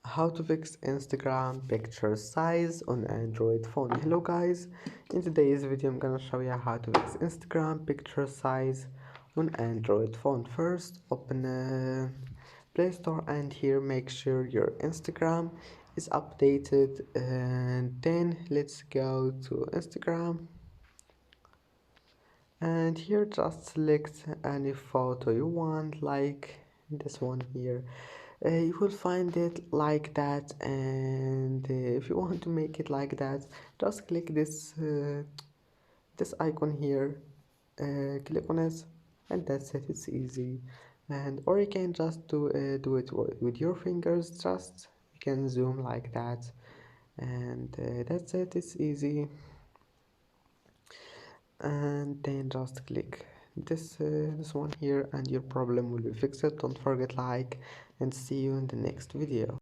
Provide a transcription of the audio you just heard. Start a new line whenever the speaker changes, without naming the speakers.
How to fix Instagram picture size on Android phone. Hello guys, in today's video I'm gonna show you how to fix Instagram picture size on Android phone. First open Play Store and here make sure your Instagram is updated, and then let's go to Instagram and here just select any photo you want, like this one here. You will find it like that, and if you want to make it like that, just click this icon here, click on it, and that's it. It's easy. And or you can just do it with your fingers. Just you can zoom like that, and that's it. It's easy. And then just click this one here and your problem will be fixed. Don't forget like, and see you in the next video.